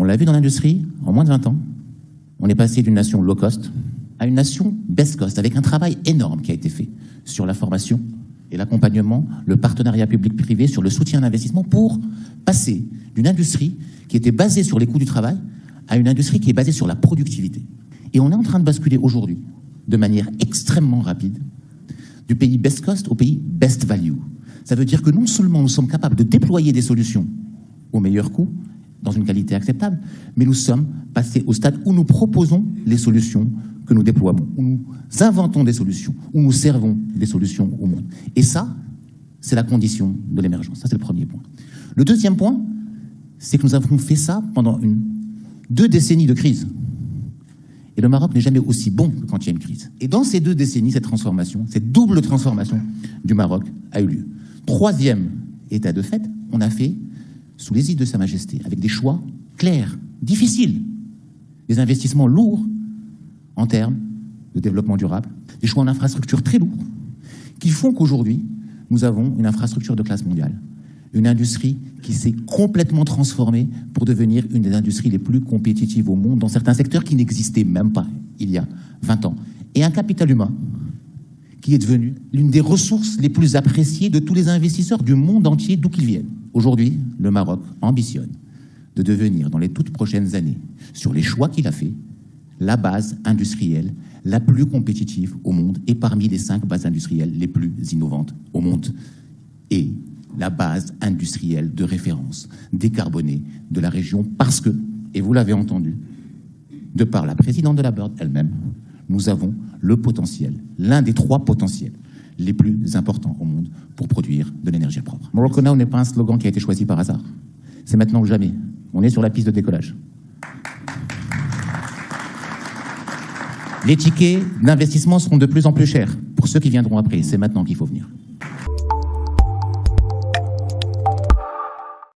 l'a vu dans l'industrie, en moins de 20 ans, on est passé d'une nation low cost à une nation best cost, avec un travail énorme qui a été fait sur la formation et l'accompagnement, le partenariat public-privé, sur le soutien à l'investissement, pour passer d'une industrie qui était basée sur les coûts du travail à une industrie qui est basée sur la productivité. Et on est en train de basculer aujourd'hui, de manière extrêmement rapide, du pays best cost au pays best value. Ça veut dire que non seulement nous sommes capables de déployer des solutions au meilleur coût, dans une qualité acceptable, mais nous sommes passés au stade où nous proposons les solutions que nous déployons, où nous inventons des solutions, où nous servons des solutions au monde. Et ça, c'est la condition de l'émergence. Ça, c'est le premier point. Le deuxième point, c'est que nous avons fait ça pendant 2 décennies de crise. Et le Maroc n'est jamais aussi bon que quand il y a une crise. Et dans ces 2 décennies, cette transformation, cette double transformation du Maroc a eu lieu. 3e état de fait, on a fait sous l'égide de Sa Majesté, avec des choix clairs, difficiles, des investissements lourds en termes de développement durable, des choix en infrastructure très lourds, qui font qu'aujourd'hui, nous avons une infrastructure de classe mondiale, une industrie qui s'est complètement transformée pour devenir une des industries les plus compétitives au monde, dans certains secteurs qui n'existaient même pas il y a 20 ans. Et un capital humain qui est devenu l'une des ressources les plus appréciées de tous les investisseurs du monde entier, d'où qu'ils viennent. Aujourd'hui, le Maroc ambitionne de devenir, dans les toutes prochaines années, sur les choix qu'il a fait, la base industrielle la plus compétitive au monde et parmi les 5 bases industrielles les plus innovantes au monde. Et la base industrielle de référence décarbonée de la région parce que, et vous l'avez entendu, de par la présidente de la BIRD elle-même, nous avons le potentiel, l'un des 3 potentiels les plus importants au monde pour produire de l'énergie propre. Morocco Now n'est pas un slogan qui a été choisi par hasard. C'est maintenant ou jamais. On est sur la piste de décollage. Les tickets d'investissement seront de plus en plus chers pour ceux qui viendront après. C'est maintenant qu'il faut venir.